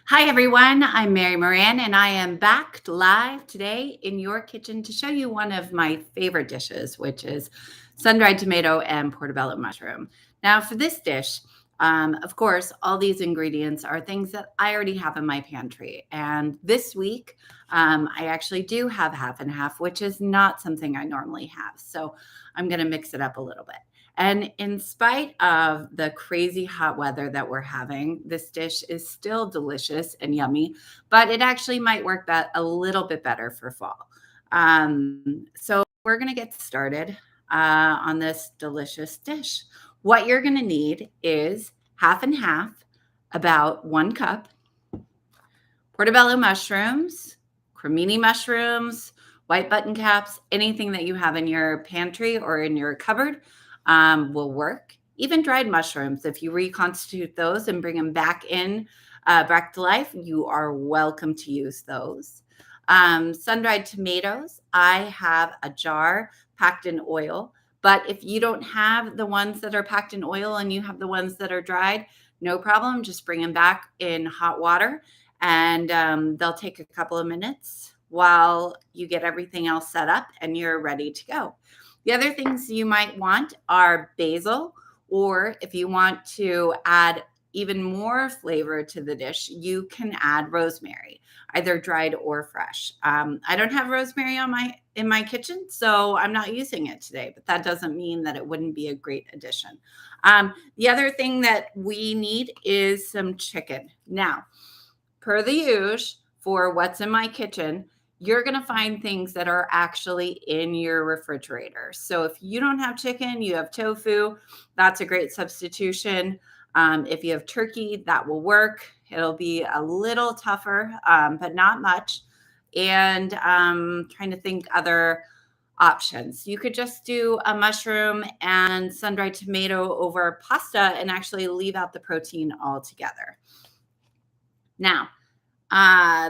Hi, everyone. I'm Mary Moran, and I am back live today in your kitchen to show you one of my favorite dishes, which is sun-dried tomato and portobello mushroom. Now, for this dish, of course, all these ingredients are things that I already have in my pantry. And this week, I actually do have half and half, which is not something I normally have. So I'm going to mix it up a little bit. And in spite of the crazy hot weather that we're having, this dish is still delicious and yummy, but it actually might work a little bit better for fall. So we're going to get started on this delicious dish. What you're going to need is half and half, about 1 cup, portobello mushrooms, cremini mushrooms, white button caps, anything that you have in your pantry or in your cupboard will work. Even dried mushrooms, if you reconstitute those and bring them back to life, you are welcome to use those. Sun-dried tomatoes, I have a jar packed in oil, but if you don't have the ones that are packed in oil and you have the ones that are dried, no problem. Just bring them back in hot water and they'll take a couple of minutes while you get everything else set up and you're ready to go. The other things you might want are basil, or if you want to add even more flavor to the dish, you can add rosemary, either dried or fresh. I don't have rosemary in my kitchen, so I'm not using it today, but that doesn't mean that it wouldn't be a great addition. The other thing that we need is some chicken. Now, per the usual, for what's in my kitchen, you're going to find things that are actually in your refrigerator. So if you don't have chicken, you have tofu, that's a great substitution. If you have turkey, that will work. It'll be a little tougher, but not much. And trying to think other options. You could just do a mushroom and sun-dried tomato over pasta and actually leave out the protein altogether. Now,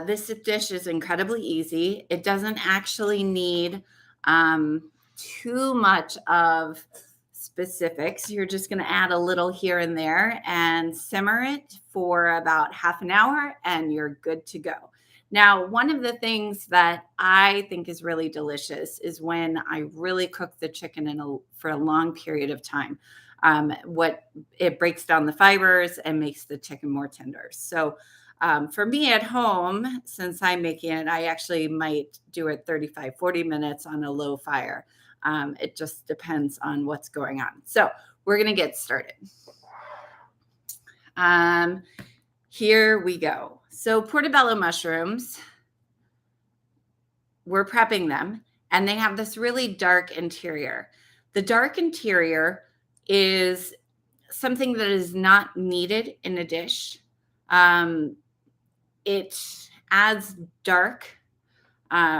this dish is incredibly easy. It doesn't actually need too much of specifics. You're just going to add a little here and there and simmer it for about half an hour and you're good to go. Now, one of the things that I think is really delicious is when I really cook the chicken for a long period of time. What it breaks down the fibers and makes the chicken more tender. So for me at home, since I'm making it, I actually might do it 35, 40 minutes on a low fire. It just depends on what's going on. So we're going to get started. Here we go. So portobello mushrooms, we're prepping them, and they have this really dark interior. The dark interior is something that is not needed in a dish. It adds dark,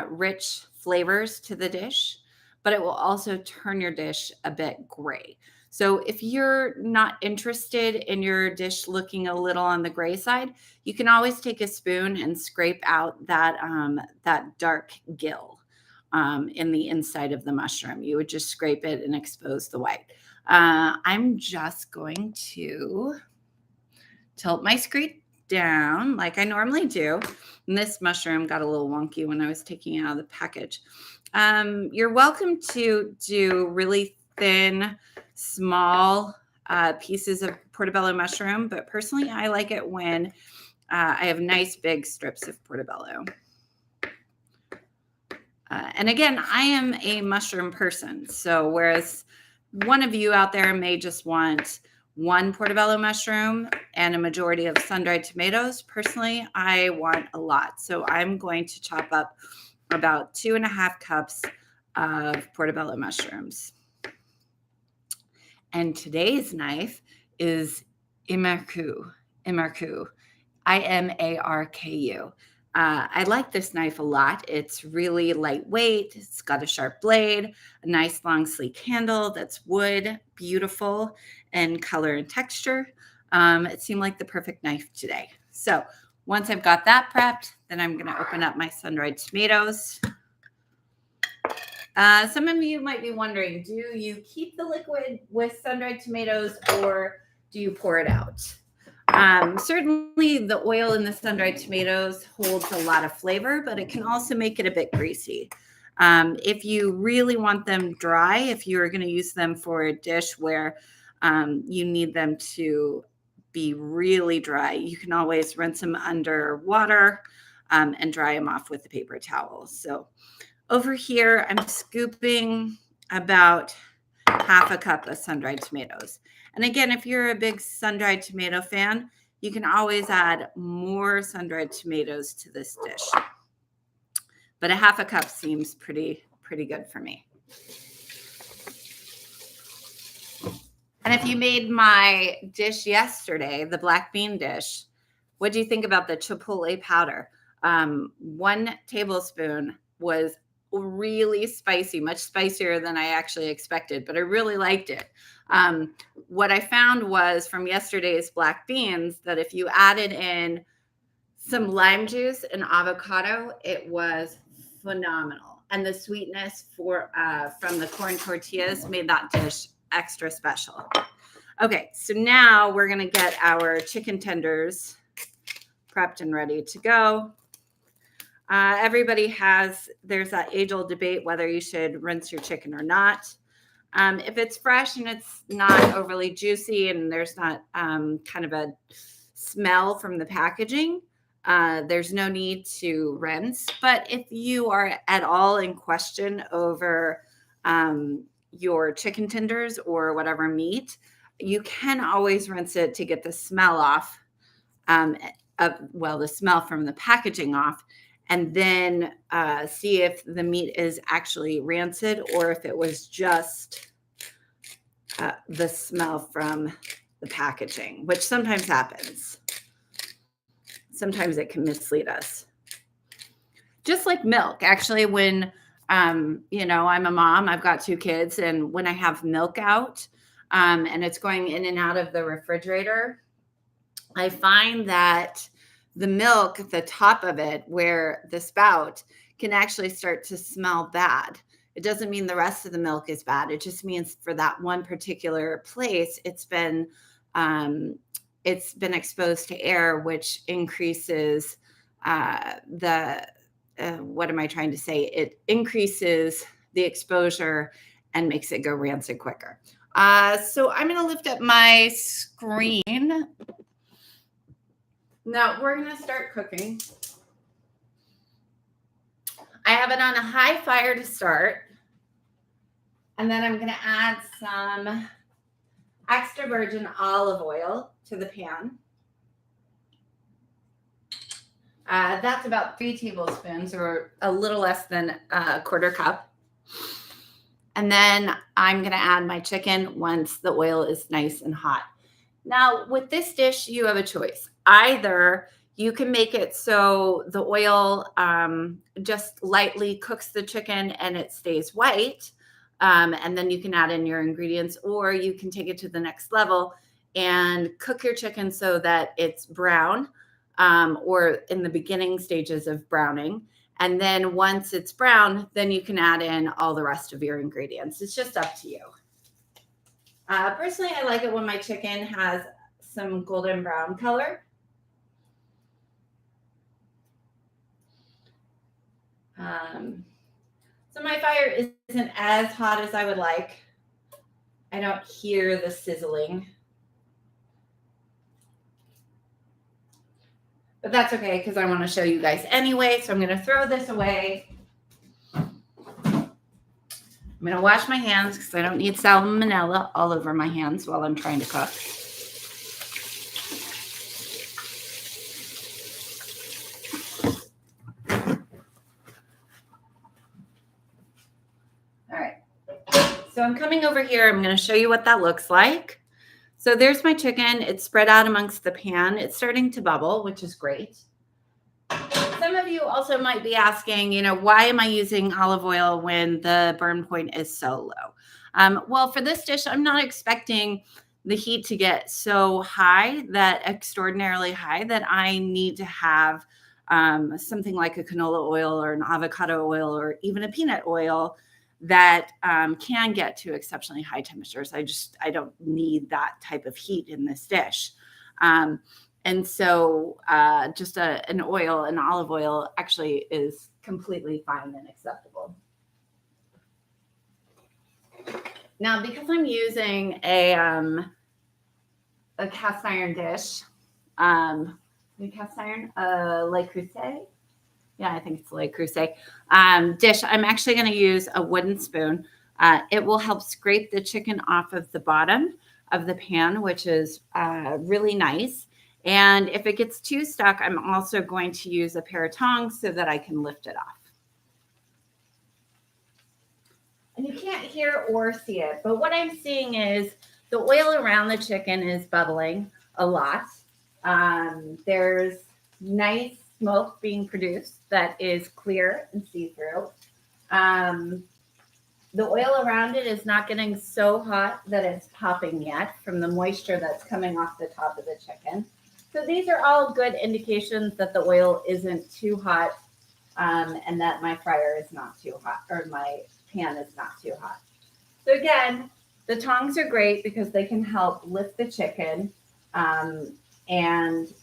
rich flavors to the dish, but it will also turn your dish a bit gray. So if you're not interested in your dish looking a little on the gray side, you can always take a spoon and scrape out that dark gill in the inside of the mushroom. You would just scrape it and expose the white. I'm just going to tilt my screen down like I normally do. And this mushroom got a little wonky when I was taking it out of the package. You're welcome to do really thin, small pieces of portobello mushroom, but personally, I like it when I have nice big strips of portobello. And again, I am a mushroom person. So whereas one of you out there may just want one portobello mushroom and a majority of sun-dried tomatoes, personally, I want a lot. So I'm going to chop up about 2.5 cups of portobello mushrooms. And today's knife is Imarku, Imarku. I like this knife a lot. It's really lightweight. It's got a sharp blade, a nice long sleek handle that's wood, beautiful in color and texture. It seemed like the perfect knife today. So once I've got that prepped, then I'm going to open up my sun-dried tomatoes. Some of you might be wondering, do you keep the liquid with sun-dried tomatoes or do you pour it out? Certainly, the oil in the sun-dried tomatoes holds a lot of flavor, but it can also make it a bit greasy. If you really want them dry, if you're going to use them for a dish where you need them to be really dry, you can always rinse them under water and dry them off with a paper towel. So over here, I'm scooping about half a cup of sun-dried tomatoes. And again, if you're a big sun-dried tomato fan, you can always add more sun-dried tomatoes to this dish. But a half a cup seems pretty good for me. And if you made my dish yesterday, the black bean dish, what do you think about the chipotle powder? 1 tablespoon was really spicy, much spicier than I actually expected, but I really liked it. What I found was from yesterday's black beans that if you added in some lime juice and avocado, it was phenomenal. And the sweetness from the corn tortillas made that dish extra special. Okay, so now we're going to get our chicken tenders prepped and ready to go. There's that age-old debate whether you should rinse your chicken or not. If it's fresh and it's not overly juicy and there's not kind of a smell from the packaging, there's no need to rinse. But if you are at all in question over your chicken tenders or whatever meat, you can always rinse it to get the smell off, the smell from the packaging off, and then see if the meat is actually rancid or if it was just the smell from the packaging, which sometimes happens. Sometimes it can mislead us. Just like milk, actually, when I'm a mom, I've got 2 kids, and when I have milk out and it's going in and out of the refrigerator, I find that the milk, the top of it, where the spout, can actually start to smell bad. It doesn't mean the rest of the milk is bad. It just means for that one particular place, it's been exposed to air, which increases what am I trying to say? It increases the exposure and makes it go rancid quicker. So I'm going to lift up my screen. Now we're going to start cooking. I have it on a high fire to start. And then I'm going to add some extra virgin olive oil to the pan. That's about 3 tablespoons or a little less than a quarter cup. And then I'm going to add my chicken once the oil is nice and hot. Now, with this dish, you have a choice. Either you can make it so the oil just lightly cooks the chicken and it stays white, and then you can add in your ingredients, or you can take it to the next level and cook your chicken so that it's brown, or in the beginning stages of browning. And then once it's brown, then you can add in all the rest of your ingredients. It's just up to you. Personally, I like it when my chicken has some golden brown color. So my fire isn't as hot as I would like. I don't hear the sizzling. But that's okay because I want to show you guys anyway. So I'm going to throw this away. I'm going to wash my hands because I don't need salmonella all over my hands while I'm trying to cook. All right. So I'm coming over here. I'm going to show you what that looks like. So there's my chicken. It's spread out amongst the pan. It's starting to bubble, which is great. Some of you also might be asking, why am I using olive oil when the burn point is so low? Well, for this dish, I'm not expecting the heat to get so high, extraordinarily high, that I need to have something like a canola oil or an avocado oil or even a peanut oil that can get to exceptionally high temperatures. I don't need that type of heat in this dish. And so just an olive oil actually is completely fine and acceptable. Now, because I'm using a cast iron dish, cast iron, Le Creuset. Yeah, I think it's Le Creuset dish. I'm actually going to use a wooden spoon. It will help scrape the chicken off of the bottom of the pan, which is really nice. And if it gets too stuck, I'm also going to use a pair of tongs so that I can lift it off. And you can't hear or see it, but what I'm seeing is the oil around the chicken is bubbling a lot. There's nice smoke being produced that is clear and see-through. The oil around it is not getting so hot that it's popping yet from the moisture that's coming off the top of the chicken. So these are all good indications that the oil isn't too hot and that my fryer is not too hot, or my pan is not too hot. So again, the tongs are great because they can help lift the chicken and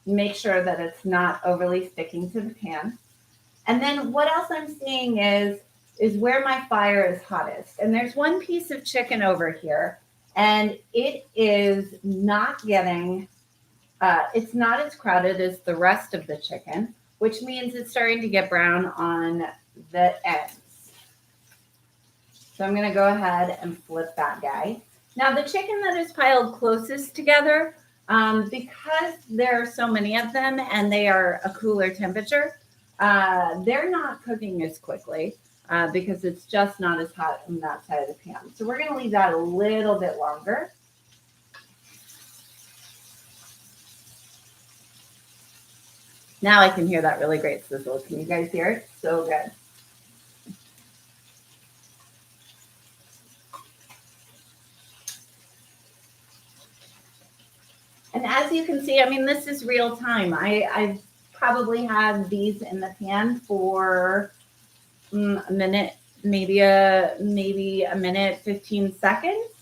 make sure that it's not overly sticking to the pan. And then what else I'm seeing is where my fire is hottest. And there's one piece of chicken over here, and it is not getting, it's not as crowded as the rest of the chicken, which means it's starting to get brown on the ends. So I'm going to go ahead and flip that guy. Now the chicken that is piled closest together, because there are so many of them and they are a cooler temperature, they're not cooking as quickly because it's just not as hot on that side of the pan. So we're going to leave that a little bit longer. Now I can hear that really great sizzle. Can you guys hear it? So good. And as you can see, I mean, this is real time. I've probably had these in the pan for a minute, maybe a minute, 15 seconds.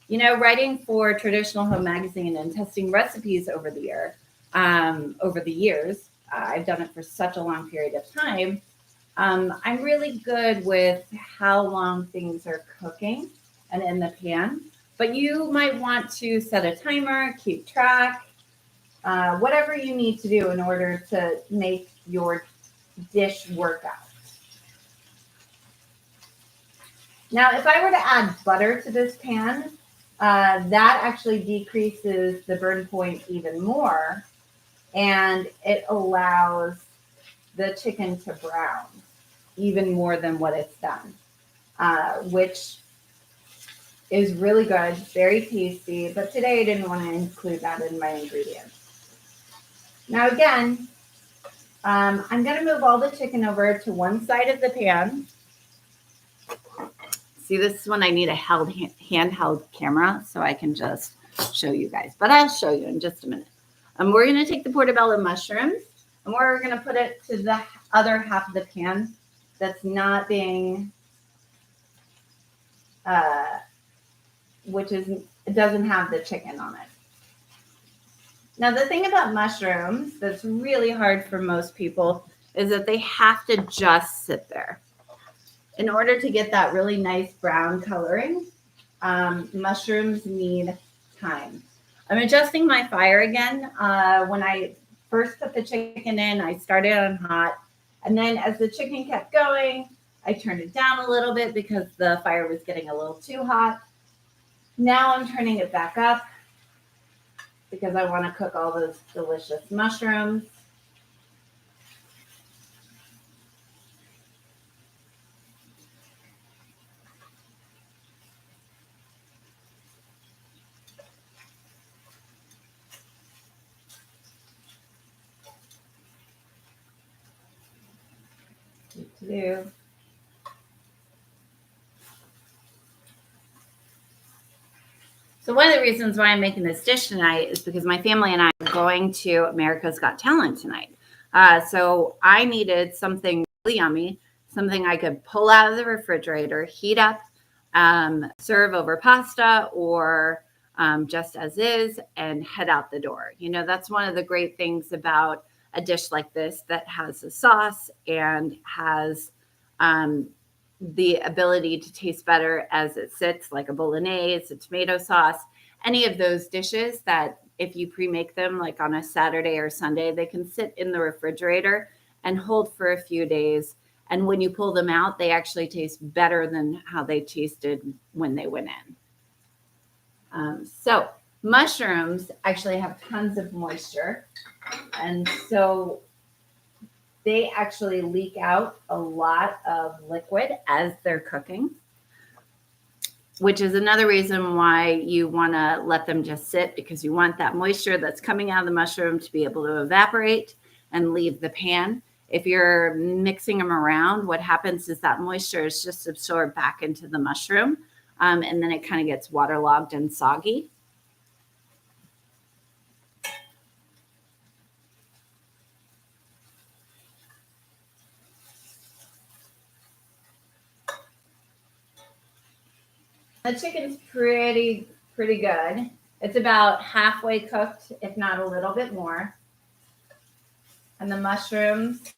You know, writing for Traditional Home Magazine and testing recipes over the years, I've done it for such a long period of time. I'm really good with how long things are cooking and in the pan. But you might want to set a timer, keep track, whatever you need to do in order to make your dish work out. Now, if I were to add butter to this pan, that actually decreases the burn point even more, and it allows the chicken to brown even more than what it's done, which is really good, very tasty, but today I didn't want to include that in my ingredients. Now again, I'm going to move all the chicken over to one side of the pan. See, this is when I need a handheld camera so I can just show you guys, but I'll show you in just a minute. We're going to take the portobello mushrooms and we're going to put it to the other half of the pan that's not being it doesn't have the chicken on it. Now, the thing about mushrooms that's really hard for most people is that they have to just sit there. In order to get that really nice brown coloring, mushrooms need time. I'm adjusting my fire again. When I first put the chicken in, I started on hot. And then as the chicken kept going, I turned it down a little bit because the fire was getting a little too hot. Now I'm turning it back up because I want to cook all those delicious mushrooms. Do. So one of the reasons why I'm making this dish tonight is because my family and I are going to America's Got Talent tonight. So I needed something really yummy, something I could pull out of the refrigerator, heat up, serve over pasta or just as is and head out the door. You know, that's one of the great things about a dish like this that has a sauce and has the ability to taste better as it sits, like a bolognese, a tomato sauce, any of those dishes that if you pre-make them like on a Saturday or Sunday, they can sit in the refrigerator and hold for a few days. And when you pull them out, they actually taste better than how they tasted when they went in. So mushrooms actually have tons of moisture. And so they actually leak out a lot of liquid as they're cooking, which is another reason why you want to let them just sit, because you want that moisture that's coming out of the mushroom to be able to evaporate and leave the pan. If you're mixing them around, what happens is that moisture is just absorbed back into the mushroom, and then it kind of gets waterlogged and soggy. The chicken's pretty good. It's about halfway cooked, if not a little bit more. And the mushrooms,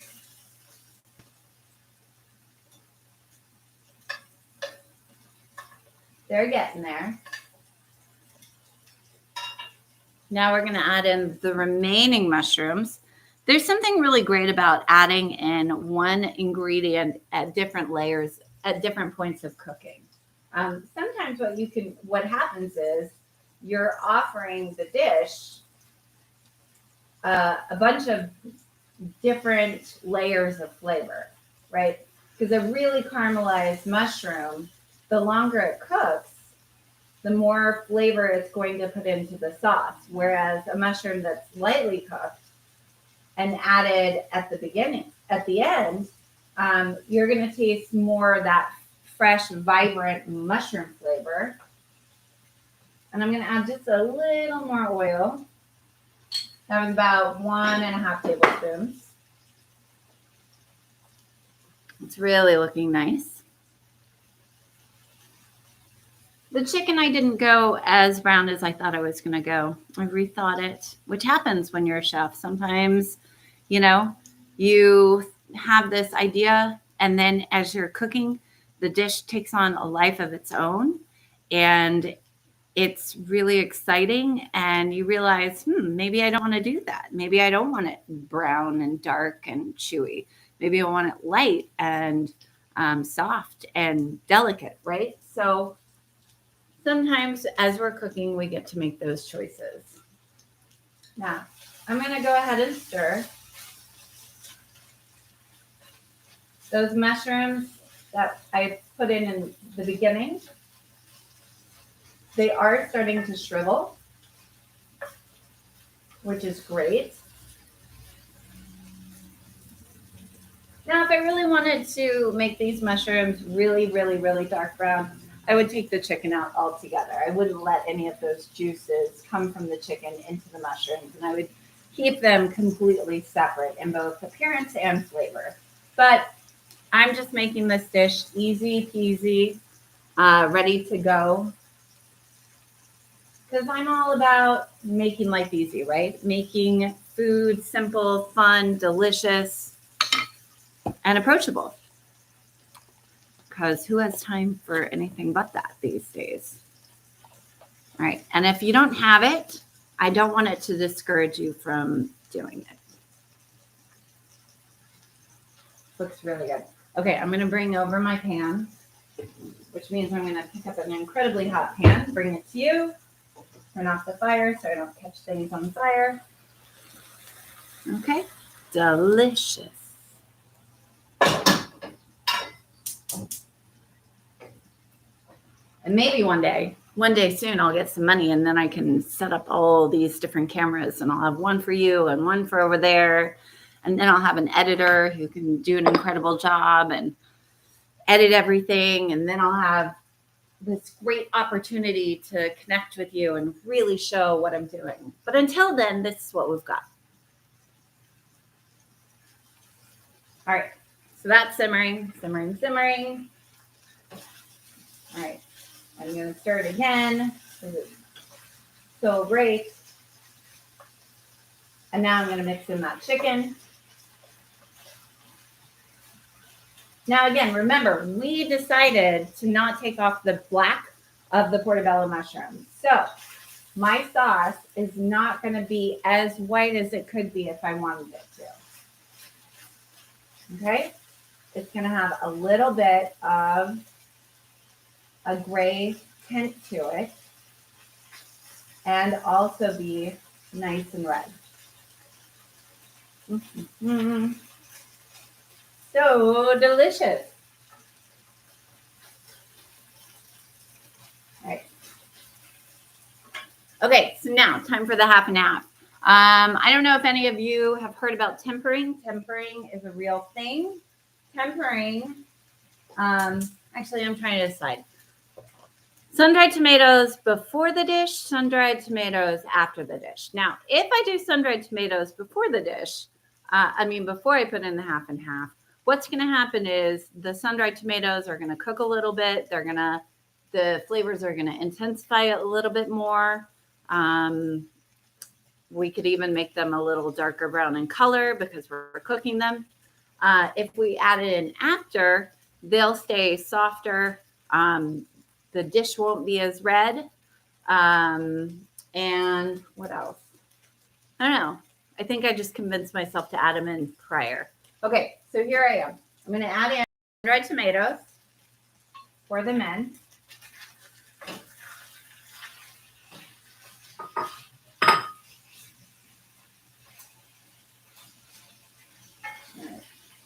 they're getting there. Now we're going to add in the remaining mushrooms. There's something really great about adding in one ingredient at different layers at different points of cooking. Sometimes what happens is you're offering the dish a bunch of different layers of flavor, right? Because a really caramelized mushroom, the longer it cooks, the more flavor it's going to put into the sauce. Whereas a mushroom that's lightly cooked and added at the end, you're going to taste more of that fresh, vibrant mushroom flavor. And I'm going to add just a little more oil. That was about 1.5 tablespoons. It's really looking nice. The chicken, I didn't go as brown as I thought I was going to go. I rethought it, which happens when you're a chef. Sometimes, you have this idea, and then as you're cooking, the dish takes on a life of its own, and it's really exciting. And you realize, maybe I don't want to do that. Maybe I don't want it brown and dark and chewy. Maybe I want it light and soft and delicate, right? So sometimes as we're cooking, we get to make those choices. Now, I'm going to go ahead and stir. Those mushrooms that I put in the beginning, they are starting to shrivel, which is great. Now, if I really wanted to make these mushrooms really, really, really dark brown, I would take the chicken out altogether. I wouldn't let any of those juices come from the chicken into the mushrooms, and I would keep them completely separate in both appearance and flavor. But I'm just making this dish easy peasy, ready to go. Because I'm all about making life easy, right? Making food simple, fun, delicious, and approachable. Because who has time for anything but that these days? All right. And if you don't have it, I don't want it to discourage you from doing it. Looks really good. Okay, I'm going to bring over my pan, which means I'm going to pick up an incredibly hot pan, bring it to you, turn off the fire so I don't catch things on fire. Okay, delicious. And maybe one day soon, I'll get some money and then I can set up all these different cameras, and I'll have one for you and one for over there. And then I'll have an editor who can do an incredible job and edit everything. And then I'll have this great opportunity to connect with you and really show what I'm doing. But until then, this is what we've got. All right. So that's simmering. All right. I'm going to stir it again. So great. And now I'm going to mix in that chicken. Now, again, remember, we decided to not take off the black of the portobello mushroom. So my sauce is not going to be as white as it could be if I wanted it to. Okay? It's going to have a little bit of a gray tint to it and also be nice and red. Mm-hmm. So delicious. All right. Okay, so now time for the half and half. I don't know if any of you have heard about tempering. Tempering is a real thing. Tempering, actually, I'm trying to decide. Sun-dried tomatoes before the dish, sun-dried tomatoes after the dish. Now, if I do sun-dried tomatoes before the dish, before I put in the half and half, what's going to happen is the sun-dried tomatoes are going to cook a little bit. The flavors are going to intensify a little bit more. We could even make them a little darker brown in color because we're cooking them. If we add it in after, they'll stay softer. The dish won't be as red. And what else? I don't know. I think I just convinced myself to add them in prior. Okay, so here I am. I'm going to add in dried tomatoes for the men.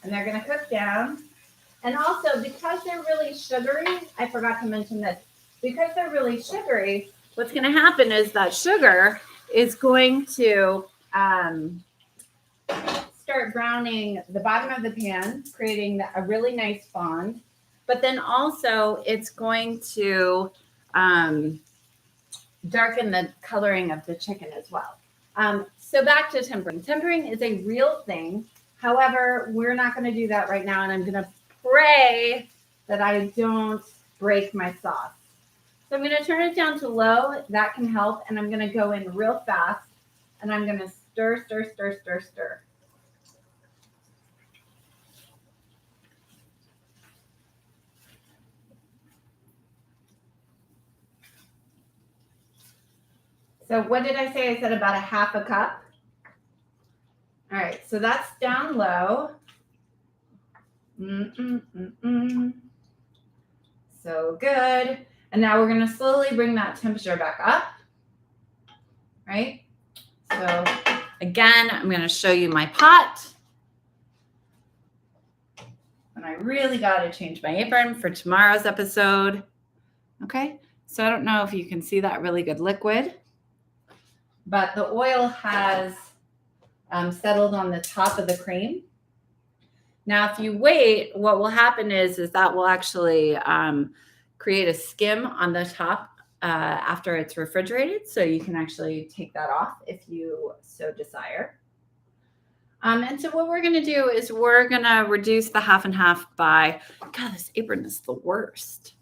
And they're going to cook down. And also, because they're really sugary, I forgot to mention this. Because they're really sugary, what's going to happen is that sugar is going to start browning the bottom of the pan, creating a really nice fond. But then also, it's going to darken the coloring of the chicken as well. So back to tempering. Tempering is a real thing. However, we're not going to do that right now, and I'm going to pray that I don't break my sauce. So I'm going to turn it down to low. That can help, and I'm going to go in real fast, and I'm going to stir, stir, stir, stir, stir. So what did I say? I said about a half a cup. All right, so that's down low. So good. And now we're going to slowly bring that temperature back up. Right? So again, I'm going to show you my pot. And I really got to change my apron for tomorrow's episode. Okay, so I don't know if you can see that really good liquid, but the oil has settled on the top of the cream. Now, if you wait, what will happen is that will actually create a skim on the top after it's refrigerated. So you can actually take that off if you so desire. And so what we're going to do is we're going to reduce the half and half by, God, this apron is the worst.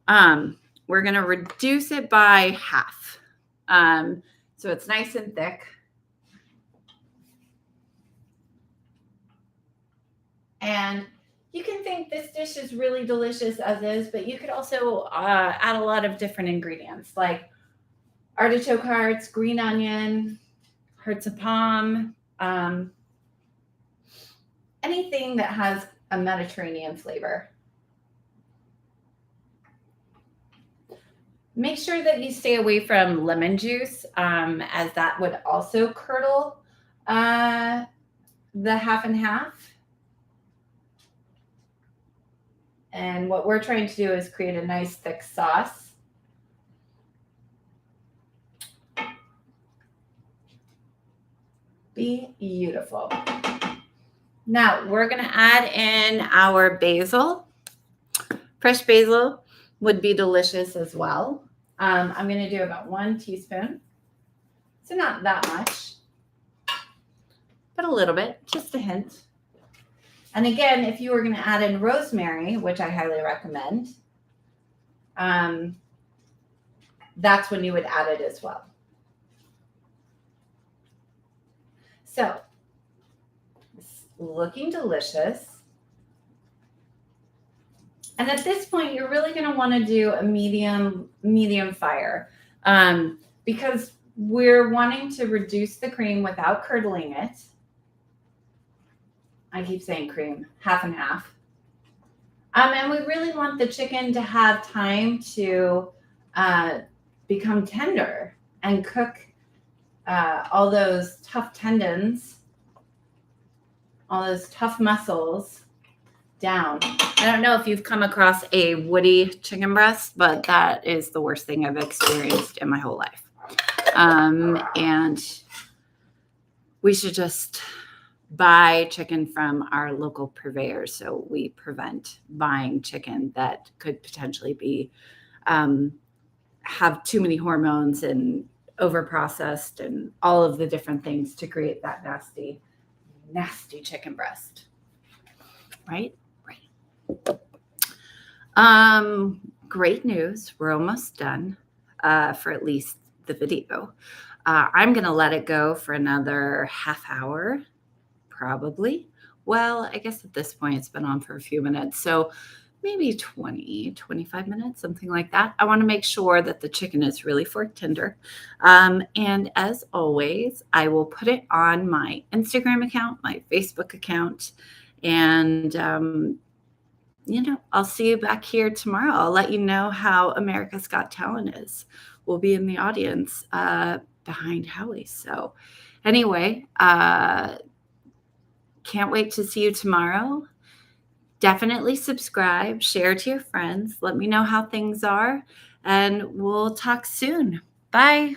We're going to reduce it by half. So it's nice and thick. And you can think this dish is really delicious as is, but you could also add a lot of different ingredients like artichoke hearts, green onion, hearts of palm, anything that has a Mediterranean flavor. Make sure that you stay away from lemon juice, as that would also curdle the half and half. And what we're trying to do is create a nice thick sauce. Beautiful. Now we're going to add in our basil. Fresh basil would be delicious as well. I'm going to do about 1 teaspoon. So not that much, but a little bit, just a hint. And again, if you were going to add in rosemary, which I highly recommend, that's when you would add it as well. So it's looking delicious. And at this point, you're really going to want to do a medium fire because we're wanting to reduce the cream without curdling it. I keep saying cream, half and half. And we really want the chicken to have time to become tender and cook all those tough tendons, all those tough muscles down. I don't know if you've come across a woody chicken breast, but that is the worst thing I've experienced in my whole life. And we should just buy chicken from our local purveyors so we prevent buying chicken that could potentially be have too many hormones and overprocessed and all of the different things to create that nasty chicken breast. Right? Great news. We're almost done for at least the video. I'm going to let it go for another half hour, probably. Well, I guess at this point it's been on for a few minutes. So maybe 20, 25 minutes, something like that. I want to make sure that the chicken is really fork tender. And as always, I will put it on my Instagram account, my Facebook account, and I'll see you back here tomorrow. I'll let you know how America's Got Talent is. We'll be in the audience behind Howie. So anyway, can't wait to see you tomorrow. Definitely subscribe, share to your friends. Let me know how things are, and we'll talk soon. Bye.